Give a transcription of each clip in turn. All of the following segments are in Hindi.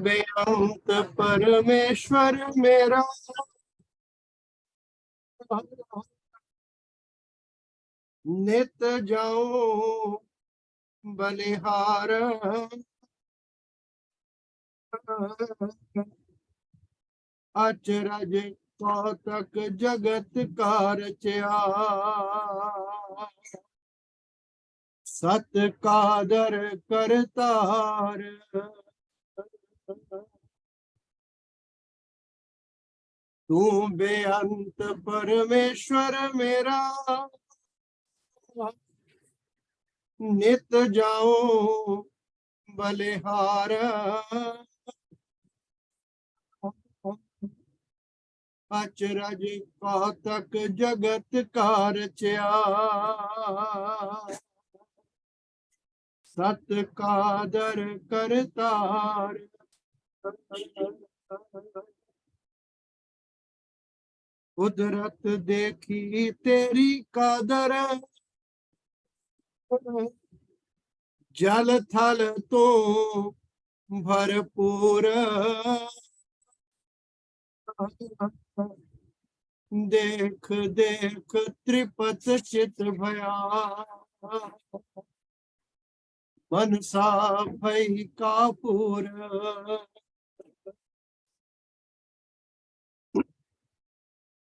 बेअंत परमेश्वर मेरा नित जाऊं बलिहार। अचरज कौतक जगत कारचया सत कादर करतार। तू बेअंत परमेश्वर मेरा नित जाऊं बलिहार। अचरज कौतक जगत कारचया सत कादर करतार। कुदरत देखी तेरी कादर जल थल तो भरपूर। देख देख त्रिपत चित भया मनसा भई कापूर।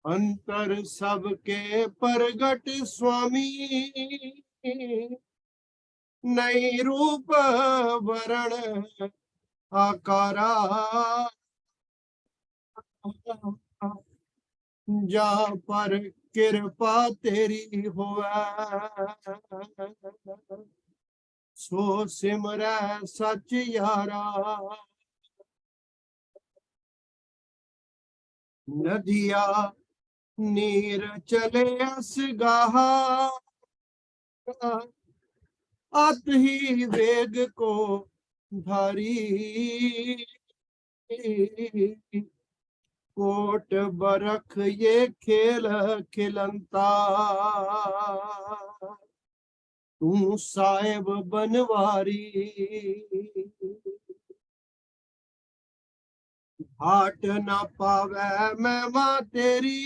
अंतर सबके परगट स्वामी नई रूप वरण आकारा। जा पर कृपा तेरी होवे सो सिमरै सच यारा। नदिया नीर चले अस गाहा अत ही वेग को धारी। कोट बरख ये खेल खिलंता तू साहेब बनवारी। हाट ना पावे महिमा तेरी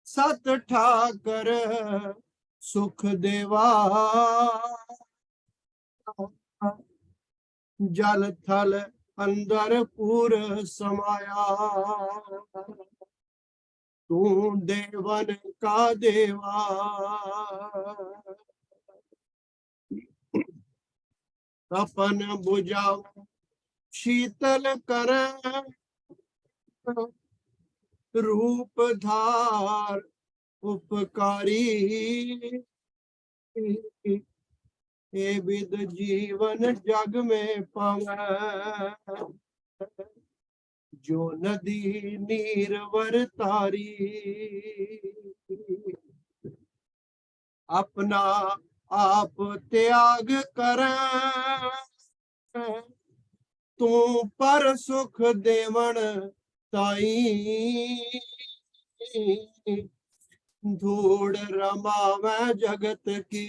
सत ठाकर सुख देवा। जल थल अंदर पूर समाया तू देवन का देवा। तपन बुझाओ शीतल कर रूप धार उपकारी। ए विद जीवन जग में पावे जो नदी नीरवर तारी। अपना आप त्याग कर तू पर सुख देवन ताई। धूड़ रमावे जगत की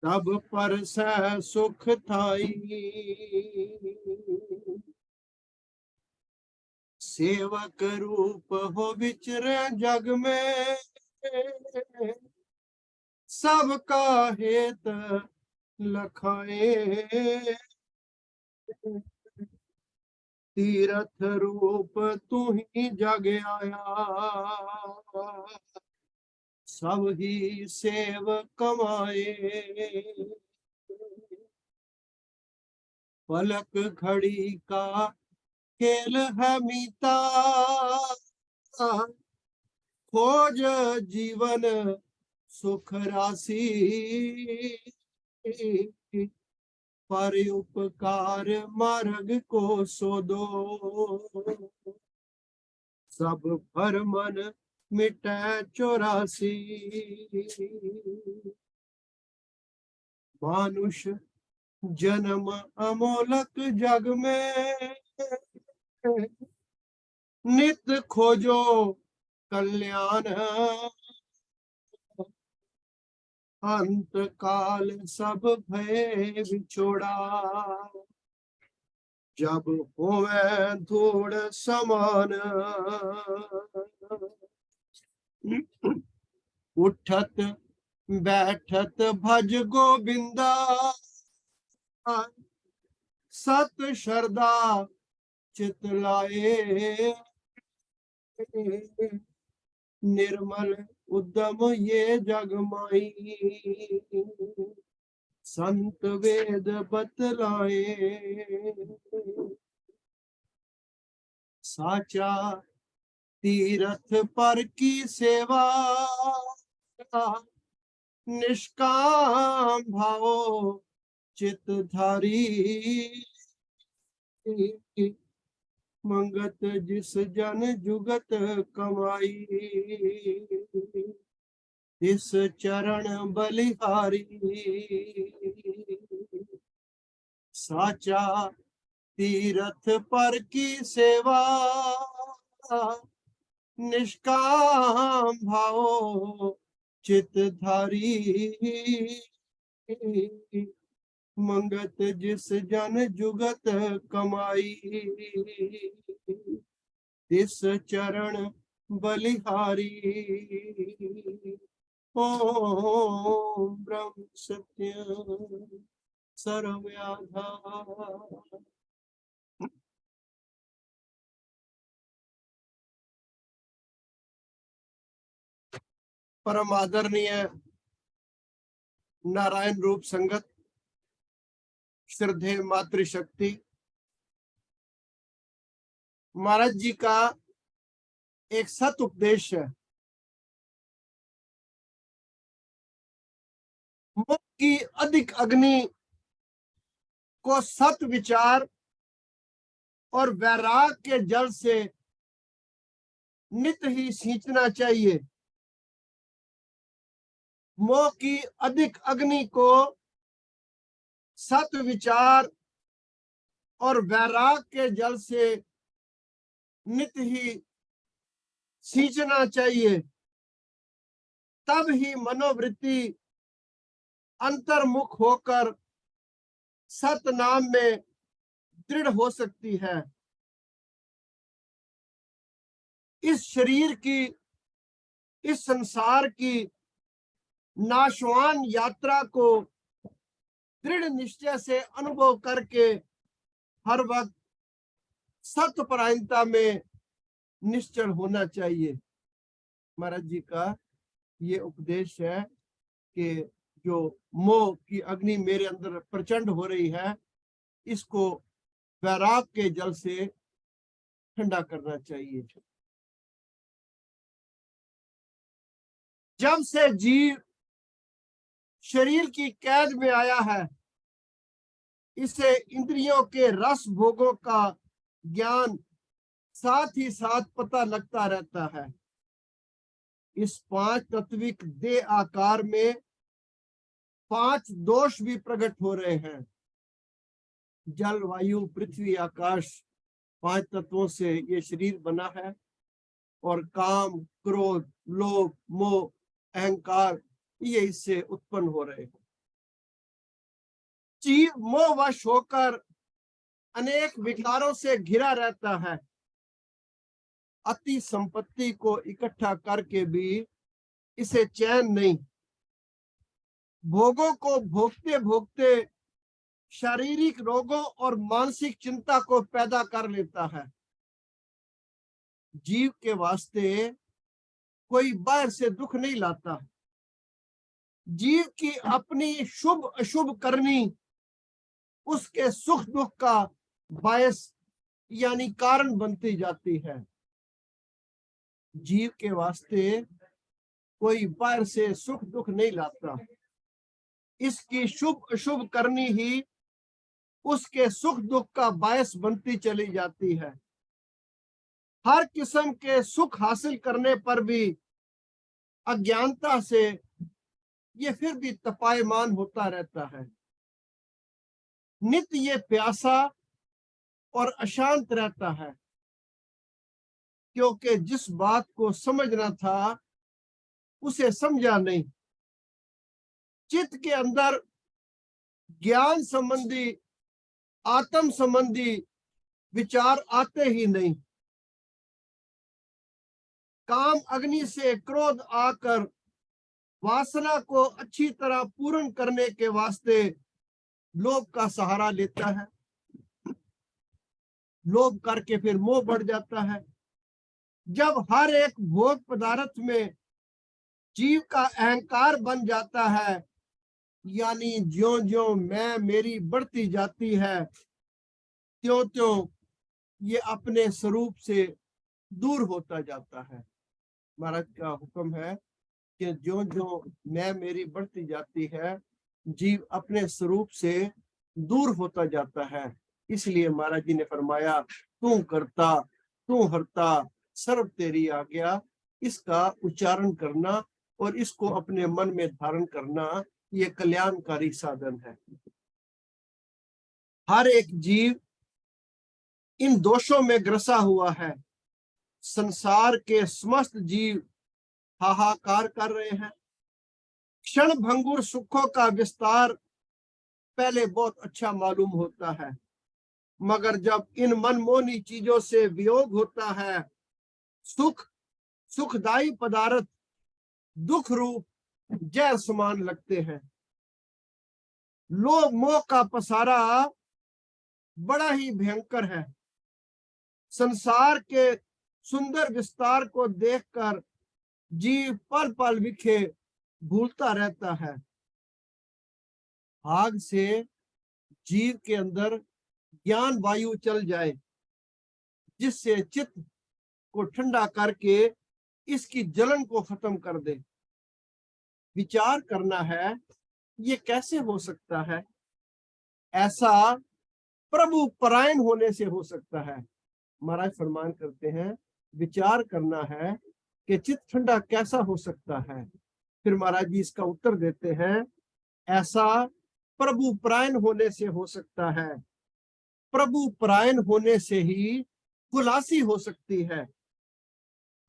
तब पर सह सुख थाई। सेवक रूप हो विचरे जग में सबका हेत लखाए। तीरथ रूप तू ही जग आया सब ही सेव कमाए। पलक घड़ी का खेल है मीता खोज जीवन सुख राशि। पर उपकार मार्ग को सोदो सब पर मन मिटे 84। मानुष जन्म अमोलक जग में नित खोजो कल्याण। अंत काल सब भय विछोड़ा, जब होवे धूड़ समान, उठत बैठत भज गोविंदा, सत श्रद्धा चित लाए, निर्मल उद्यम ये जग माई, संत वेद बतलाए। साचा तीरथ पर की सेवा, निष्काम भाव चित धारी, मंगत जिस जन जुगत कमाई, इस चरण बलिहारी। साचा तीरथ पर की सेवा, निष्काम भाव चित धारी, मंगत जिस जन जुगत कमाई, इस चरण बलिहारी। ओम ब्रह्म सत्य सर्वव्याधा। परम आदरणीय नारायण रूप संगत, श्रद्धेय मातृशक्ति, महाराज जी का एक सत उपदेश है। मुख की अधिक अग्नि को सत विचार और वैराग के जल से नित ही सींचना चाहिए। मोह की अधिक अग्नि को सत विचार और वैराग के जल से नित ही सींचना चाहिए, तब ही मनोवृत्ति अंतर्मुख होकर सत नाम में दृढ़ हो सकती है। इस शरीर की, इस संसार की नाशवान यात्रा को दृढ़ निश्चय से अनुभव करके हर वक्त सत्यपरायणता में निश्चल होना चाहिए। महाराज जी का ये उपदेश है कि जो मोह की अग्नि मेरे अंदर प्रचंड हो रही है, इसको वैराग के जल से ठंडा करना चाहिए। जब से जीव शरीर की कैद में आया है, इसे इंद्रियों के रस भोगों का ज्ञान साथ ही साथ पता लगता रहता है। इस पांच तत्विक देह आकार में पांच दोष भी प्रकट हो रहे हैं। जल, वायु, पृथ्वी, आकाश, पांच तत्वों से ये शरीर बना है, और काम, क्रोध, लोभ, मोह, अहंकार ये इससे उत्पन्न हो रहे हैं। जीव मोहवश होकर अनेक विकारों से घिरा रहता है। अति संपत्ति को इकट्ठा करके भी इसे चैन नहीं। भोगों को भोगते भोगते शारीरिक रोगों और मानसिक चिंता को पैदा कर लेता है। जीव के वास्ते कोई बाहर से दुख नहीं लाता। जीव की अपनी शुभ अशुभ करनी उसके सुख दुख का बायस यानी कारण बनती जाती है। जीव के वास्ते कोई बाहर से सुख दुख नहीं लाता। इसकी शुभ अशुभ करनी ही उसके सुख दुख का बायस बनती चली जाती है। हर किस्म के सुख हासिल करने पर भी अज्ञानता से ये फिर भी तपायमान होता रहता है। नित्य ये प्यासा और अशांत रहता है, क्योंकि जिस बात को समझना था उसे समझा नहीं। चित्त के अंदर ज्ञान संबंधी, आत्म संबंधी विचार आते ही नहीं। काम अग्नि से क्रोध आकर वासना को अच्छी तरह पूर्ण करने के वास्ते लोभ का सहारा लेता है। लोभ करके फिर मोह बढ़ जाता है। जब हर एक भोग पदार्थ में जीव का अहंकार बन जाता है, यानी ज्यों ज्यों मैं मेरी बढ़ती जाती है, त्यों त्यों ये अपने स्वरूप से दूर होता जाता है। महाराज का हुक्म है कि ज्यों ज्यों मैं मेरी बढ़ती जाती है, जीव अपने स्वरूप से दूर होता जाता है। इसलिए महाराज जी ने फरमाया, तू करता तू हरता सर्व तेरी आज्ञा। इसका उच्चारण करना और इसको अपने मन में धारण करना, ये कल्याणकारी साधन है। हर एक जीव इन दोषों में ग्रसा हुआ है। संसार के समस्त जीव हाहाकार कर रहे हैं। क्षण भंगुर सुखों का विस्तार पहले बहुत अच्छा मालूम होता है, मगर जब इन मनमोहनी चीजों से वियोग होता है, सुखदायी पदार्थ दुख रूप जहर समान लगते हैं। लोभ मोह का पसारा बड़ा ही भयंकर है। संसार के सुंदर विस्तार को देखकर जीव पल पल विखे भूलता रहता है। आग से जीव के अंदर ज्ञान वायु चल जाए, जिससे चित्त को ठंडा करके इसकी जलन को खत्म कर दे। विचार करना है, ये कैसे हो सकता है? ऐसा प्रभु परायण होने से हो सकता है। महाराज फरमान करते हैं, विचार करना है कि चित्त ठंडा कैसा हो सकता है। फिर महाराज जी इसका उत्तर देते हैं, ऐसा प्रभु परायण होने से हो सकता है। प्रभु परायण होने से ही खुलासी हो सकती है।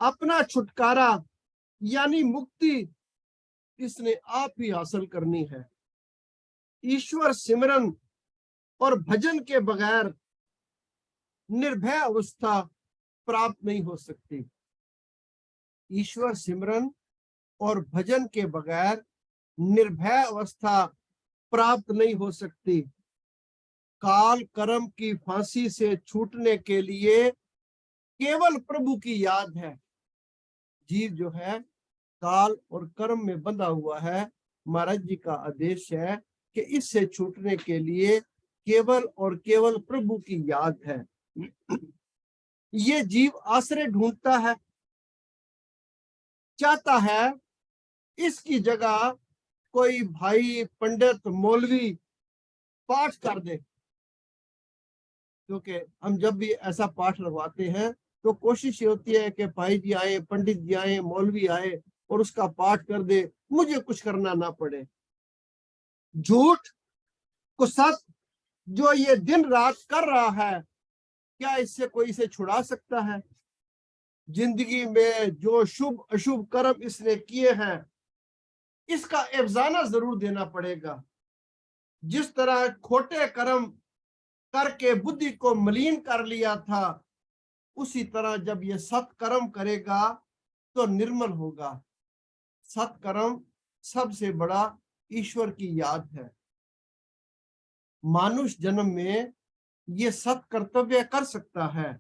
अपना छुटकारा यानी मुक्ति इसने आप ही हासिल करनी है। ईश्वर सिमरन और भजन के बगैर निर्भय अवस्था प्राप्त नहीं हो सकती। ईश्वर सिमरन और भजन के बगैर निर्भय अवस्था प्राप्त नहीं हो सकती। काल कर्म की फांसी से छूटने के लिए केवल प्रभु की याद है। जीव जो है काल और कर्म में बंधा हुआ है। महाराज जी का आदेश है कि इससे छूटने के लिए केवल और केवल प्रभु की याद है। ये जीव आश्रय ढूंढता है, चाहता है इसकी जगह कोई भाई पंडित मौलवी पाठ कर दे। क्योंकि हम जब भी ऐसा पाठ रखवाते हैं तो कोशिश ये होती है कि भाई जी आए, पंडित जी आए, मौलवी आए और उसका पाठ कर दे, मुझे कुछ करना ना पड़े। झूठ को सच जो ये दिन रात कर रहा है, क्या इससे कोई इसे छुड़ा सकता है? जिंदगी में जो शुभ अशुभ कर्म इसने किए हैं, इसका एवजाना जरूर देना पड़ेगा। जिस तरह खोटे कर्म करके बुद्धि को मलिन कर लिया था, उसी तरह जब ये सत्कर्म करेगा तो निर्मल होगा। सत्कर्म सबसे बड़ा ईश्वर की याद है। मानुष जन्म में ये सत्कर्तव्य कर सकता है।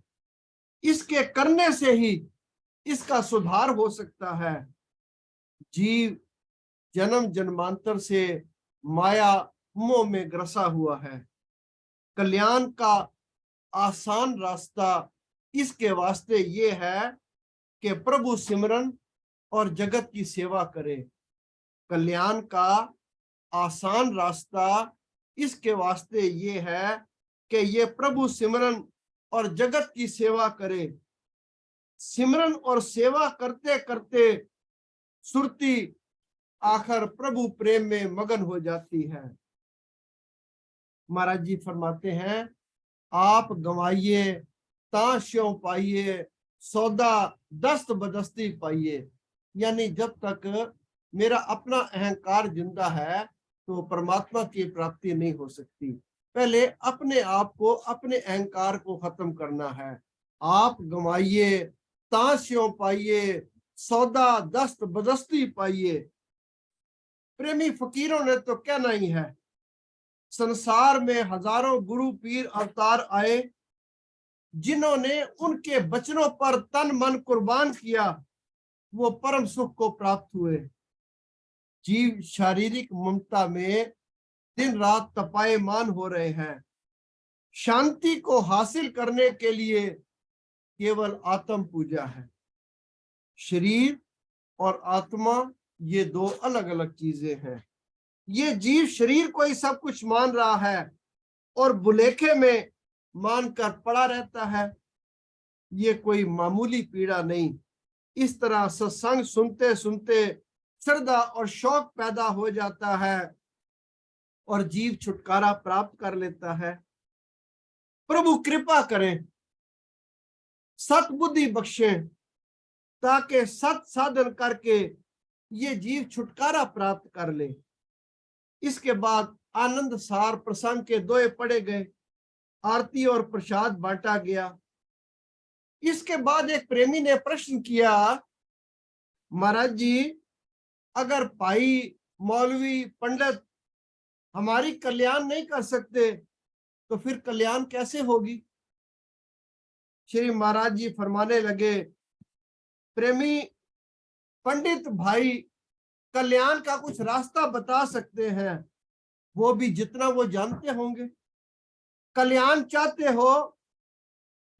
इसके करने से ही इसका सुधार हो सकता है। जीव जन्म जन्मांतर से माया मोह में ग्रसा हुआ है। कल्याण का आसान रास्ता इसके वास्ते ये है कि प्रभु सिमरन और जगत की सेवा करे। कल्याण का आसान रास्ता इसके वास्ते ये है कि ये प्रभु सिमरन और जगत की सेवा करे। सिमरन और सेवा करते करते सुरती आखिर प्रभु प्रेम में मगन हो जाती है। महाराज जी फरमाते हैं, आप गवाइए ताश्यों पाइए, सौदा दस्त बदस्ती पाइए। यानी जब तक मेरा अपना अहंकार जिंदा है तो परमात्मा की प्राप्ति नहीं हो सकती। पहले अपने आप को, अपने अहंकार को खत्म करना है। आप गंवाइए, तांस्यों पाइए, सौदा दस्त बदस्ती पाइए। प्रेमी फकीरों ने तो कहना ही है, संसार में हजारों गुरु पीर अवतार आए, जिन्होंने उनके वचनों पर तन मन कुर्बान किया, वो परम सुख को प्राप्त हुए। जीव शारीरिक ममता में दिन रात तपायमान हो रहे हैं। शांति को हासिल करने के लिए केवल आत्म पूजा है। शरीर और आत्मा ये दो अलग अलग चीजें हैं। ये जीव शरीर को ही सब कुछ मान रहा है और बुलेखे में मानकर पड़ा रहता है। ये कोई मामूली पीड़ा नहीं। इस तरह सत्संग सुनते सुनते श्रद्धा और शौक पैदा हो जाता है और जीव छुटकारा प्राप्त कर लेता है। प्रभु कृपा करें, सतबुद्धि बख्शें, ताकि सत साधन करके ये जीव छुटकारा प्राप्त कर ले। इसके बाद आनंद सार प्रसंग के दोहे पढ़े गए, आरती और प्रसाद बांटा गया। इसके बाद एक प्रेमी ने प्रश्न किया, महाराज जी, अगर भाई मौलवी पंडित हमारी कल्याण नहीं कर सकते तो फिर कल्याण कैसे होगी? श्री महाराज जी फरमाने लगे, प्रेमी पंडित भाई कल्याण का कुछ रास्ता बता सकते हैं, वो भी जितना वो जानते होंगे। कल्याण चाहते हो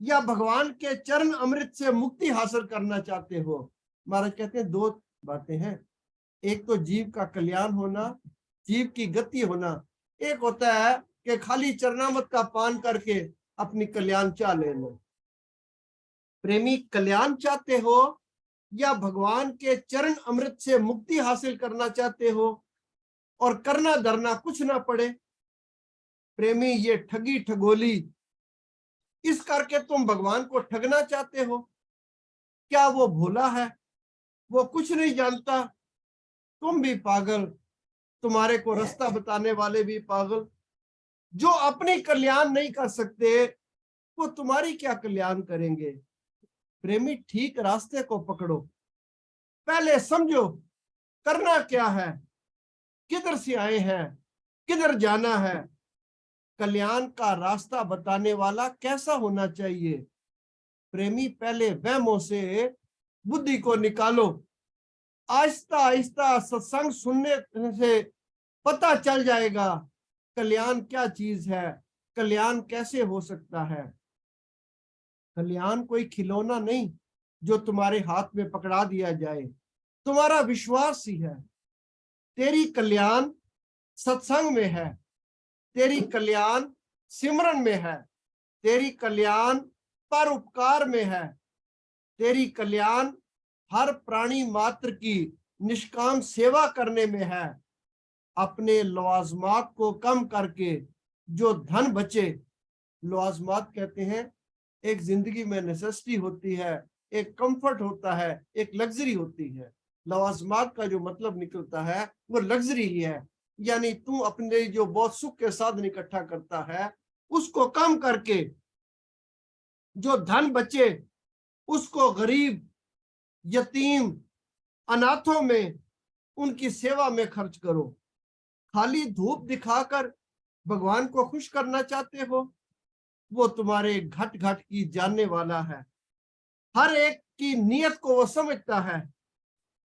या भगवान के चरण अमृत से मुक्ति हासिल करना चाहते हो? महाराज कहते हैं दो बातें हैं, एक तो जीव का कल्याण होना, जीव की गति होना। एक होता है कि खाली चरणामृत का पान करके अपनी कल्याण चाह लेना। प्रेमी कल्याण चाहते हो या भगवान के चरण अमृत से मुक्ति हासिल करना चाहते हो और करना धरना कुछ ना पड़े? प्रेमी ये ठगी ठगोली इस करके तुम भगवान को ठगना चाहते हो। क्या वो भोला है? वो कुछ नहीं जानता? तुम भी पागल, तुम्हारे को रास्ता बताने वाले भी पागल। जो अपनी कल्याण नहीं कर सकते वो तुम्हारी क्या कल्याण करेंगे? प्रेमी ठीक रास्ते को पकड़ो, पहले समझो करना क्या है, किधर से आए हैं, किधर जाना है, कल्याण का रास्ता बताने वाला कैसा होना चाहिए। प्रेमी पहले वहमों से बुद्धि को निकालो। आहिस्ता आहिस्ता सत्संग सुनने से पता चल जाएगा कल्याण क्या चीज है, कल्याण कैसे हो सकता है। कल्याण कोई खिलौना नहीं जो तुम्हारे हाथ में पकड़ा दिया जाए, तुम्हारा विश्वास ही है। तेरी कल्याण सत्संग में है, तेरी कल्याण सिमरन में है, तेरी कल्याण परोपकार में है, तेरी कल्याण हर प्राणी मात्र की निष्काम सेवा करने में है। अपने लवाजमात को कम करके जो धन बचे, लवाजमात कहते हैं एक जिंदगी में नेसेसिटी होती है, एक कंफर्ट होता है, एक लग्जरी होती है। लवाजमात का जो मतलब निकलता है वो लग्जरी ही है, यानी तू अपने जो बहुत सुख के साधन इकट्ठा करता है उसको कम करके जो धन बचे उसको गरीब, यतीम, अनाथों में उनकी सेवा में खर्च करो। खाली धूप दिखाकर भगवान को खुश करना चाहते हो? वो तुम्हारे घट घट की जानने वाला है। हर एक की नियत को वो समझता है।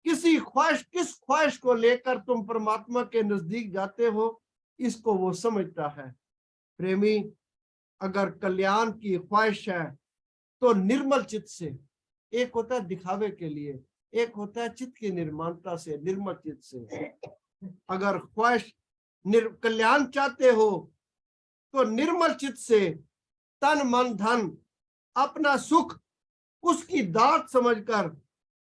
किस ख्वाहिश को लेकर तुम परमात्मा के नजदीक जाते हो, इसको वो समझता है। प्रेमी, अगर कल्याण की ख्वाहिश है तो निर्मल चित्त से, एक होता है दिखावे के लिए, एक होता है चित्त की निर्मलता से, निर्मल चित्त से। अगर ख्वाहिश कल्याण चाहते हो तो निर्मल चित्त से तन मन धन अपना सुख उसकी दात समझकर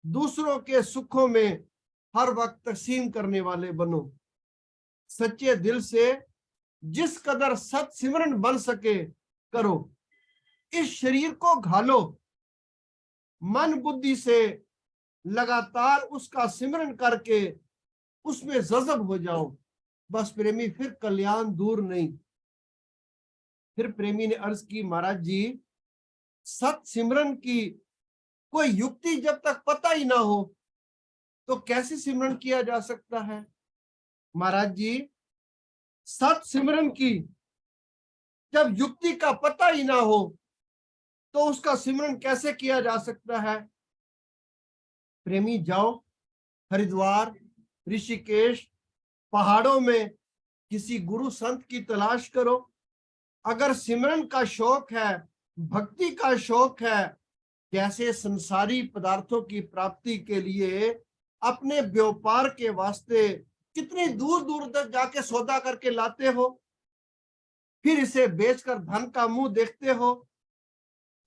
दूसरों के सुखों में हर वक्त तकसीम करने वाले बनो। सच्चे दिल से जिस कदर सत सिमरन बन सके करो। इस शरीर को घालो, मन बुद्धि से लगातार उसका सिमरन करके उसमें जज़ब हो जाओ। बस प्रेमी, फिर कल्याण दूर नहीं। फिर प्रेमी ने अर्ज की, महाराज जी, सत सिमरन की कोई युक्ति जब तक पता ही ना हो तो कैसे सिमरन किया जा सकता है। महाराज जी, सत सिमरन की जब युक्ति का पता ही ना हो तो उसका सिमरन कैसे किया जा सकता है। प्रेमी, जाओ हरिद्वार, ऋषिकेश, पहाड़ों में किसी गुरु संत की तलाश करो। अगर सिमरन का शौक है, भक्ति का शौक है, जैसे संसारी पदार्थों की प्राप्ति के लिए अपने व्यापार के वास्ते कितनी दूर दूर तक जाके सौदा करके लाते हो, फिर इसे बेचकर धन का मुंह देखते हो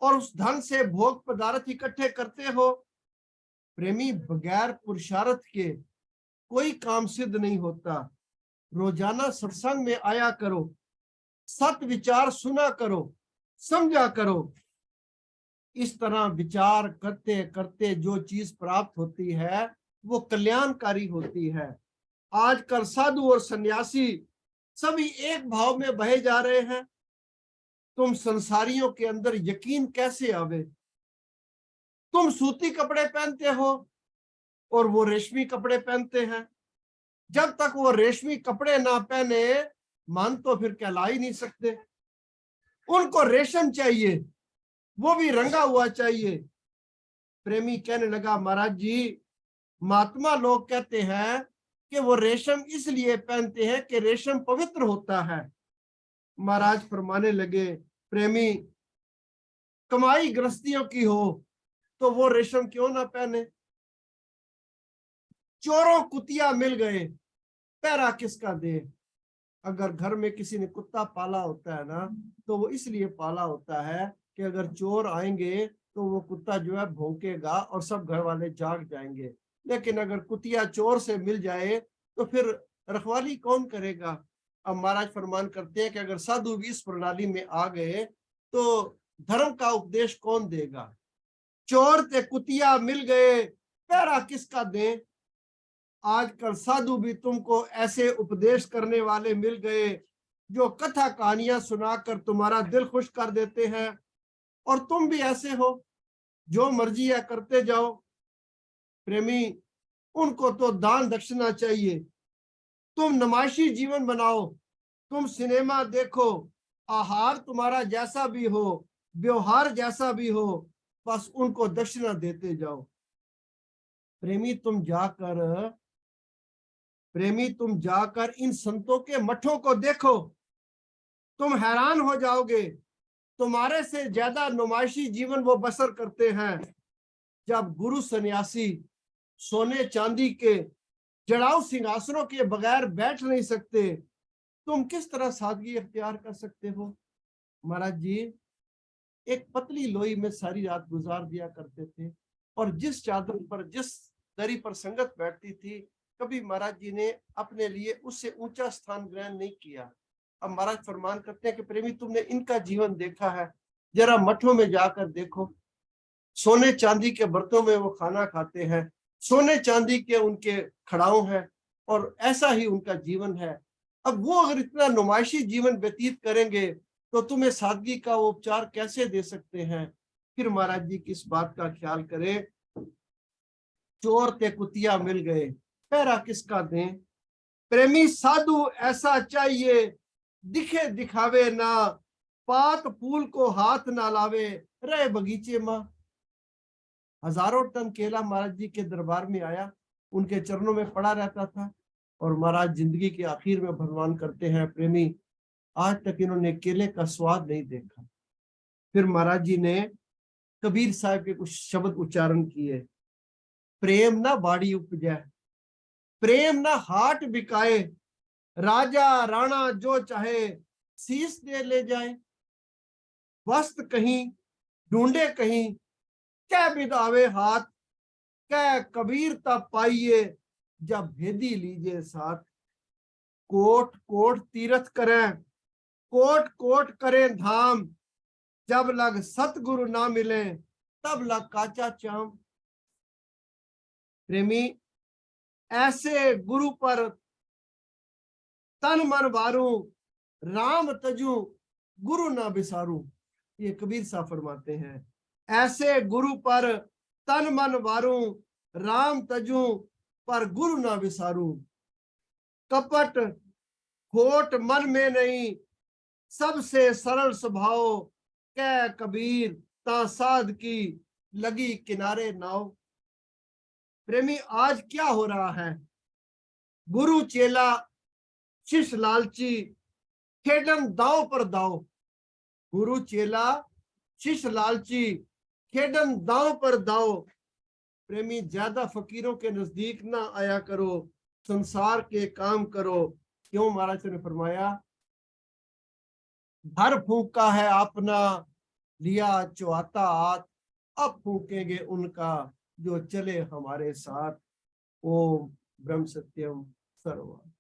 और उस धन से भोग पदार्थ इकट्ठे करते हो। प्रेमी, बगैर पुरुषार्थ के कोई काम सिद्ध नहीं होता। रोजाना सत्संग में आया करो, सत विचार सुना करो, समझा करो। इस तरह विचार करते करते जो चीज प्राप्त होती है वो कल्याणकारी होती है। आजकल साधु और सन्यासी सभी एक भाव में बहे जा रहे हैं। तुम संसारियों के अंदर यकीन कैसे आवे। तुम सूती कपड़े पहनते हो और वो रेशमी कपड़े पहनते हैं। जब तक वो रेशमी कपड़े ना पहने मन तो फिर कहला ही नहीं सकते। उनको रेशम चाहिए, वो भी रंगा हुआ चाहिए। प्रेमी कहने लगा, महाराज जी, महात्मा लोग कहते हैं कि वो रेशम इसलिए पहनते हैं कि रेशम पवित्र होता है। महाराज फरमाने लगे, प्रेमी, कमाई गृहस्थियों की हो तो वो रेशम क्यों ना पहने। चोरों कुतिया मिल गए, पहरा किसका दे। अगर घर में किसी ने कुत्ता पाला होता है ना, तो वो इसलिए पाला होता है कि अगर चोर आएंगे तो वो कुत्ता जो है भौंकेगा और सब घर वाले जाग जाएंगे। लेकिन अगर कुतिया चोर से मिल जाए तो फिर रखवाली कौन करेगा। अब महाराज फरमान करते हैं कि अगर साधु भी इस प्रणाली में आ गए तो धर्म का उपदेश कौन देगा। चोर ते कुतिया मिल गए, पहरा किसका दे। आजकल साधु भी तुमको ऐसे उपदेश करने वाले मिल गए जो कथा कहानियां सुनाकर तुम्हारा दिल खुश कर देते हैं, और तुम भी ऐसे हो, जो मर्जी है करते जाओ। प्रेमी, उनको तो दान दक्षिणा चाहिए। तुम नमाशी जीवन बनाओ, तुम सिनेमा देखो, आहार तुम्हारा जैसा भी हो, व्यवहार जैसा भी हो, बस उनको दक्षिणा देते जाओ। प्रेमी, तुम जाकर इन संतों के मठों को देखो, तुम हैरान हो जाओगे। तुम्हारे से ज्यादा नुमाइशी जीवन वो बसर करते हैं। जब गुरु सन्यासी सोने चांदी के जड़ाऊ सिंहासनों के बगैर बैठ नहीं सकते, तुम किस तरह सादगी अख्तियार कर सकते हो। महाराज जी एक पतली लोई में सारी रात गुजार दिया करते थे, और जिस चादर पर, जिस दरी पर संगत बैठती थी, कभी महाराज जी ने अपने लिए उससे ऊंचा स्थान ग्रहण नहीं किया। अब महाराज फरमान करते हैं कि प्रेमी, तुमने इनका जीवन देखा है, जरा मठों में जाकर देखो। सोने चांदी के बर्तनों में वो खाना खाते हैं, सोने चांदी के उनके खड़ाऊ हैं, और ऐसा ही उनका जीवन है। अब वो अगर इतना नुमाइशी जीवन व्यतीत करेंगे तो तुम्हें सादगी का उपचार कैसे दे सकते हैं। फिर महाराज जी किस बात का ख्याल करें। चोर ते कुतिया मिल गए, पहरा किसका दें। प्रेमी, साधु ऐसा चाहिए, दिखे दिखावे ना, पात फूल को हाथ ना लावे, रहे बगीचे मां। हजारों टन केला महाराज जी के दरबार में आया, उनके चरणों में पड़ा रहता था, और महाराज जिंदगी के आखिर में भगवान करते हैं, प्रेमी, आज तक इन्होंने केले का स्वाद नहीं देखा। फिर महाराज जी ने कबीर साहब के कुछ शब्द उच्चारण किए। प्रेम ना बाड़ी उपजे, प्रेम ना हाट बिकाए, राजा राणा जो चाहे शीश दे ले जाए। वस्त कहीं ढूंढे कहीं, क्या बिदावे हाथ, क्या कबीर तब पाइए, जब भेदी लीजिए साथ। कोट कोट तीर्थ करें, कोट कोट करें धाम, जब लग सतगुरु ना मिले, तब लग काचा चाम। प्रेमी, ऐसे गुरु पर तन मन वारूं, राम तजू गुरु ना बिसारूं। ये कबीर साहब फरमाते हैं, ऐसे गुरु पर तन मन वारूं, राम तजू पर गुरु ना बिसारूं। कपट खोट मन में नहीं, सबसे सरल स्वभाव, कह कबीर ता साध की लगी किनारे नाव। प्रेमी, आज क्या हो रहा है? गुरु चेला शिष्य लालची, खेडन दाव पर दाव। गुरु चेला शिष्य लालची, खेडन दाव पर दाव। प्रेमी, ज्यादा फकीरों के नजदीक ना आया करो, संसार के काम करो। क्यों? महाराज ने फरमाया, घर फूका है अपना, लिया चौहाता हाथ, अब फूकेंगे उनका जो चले हमारे साथ। ओम ब्रह्म सत्यम सर्वम।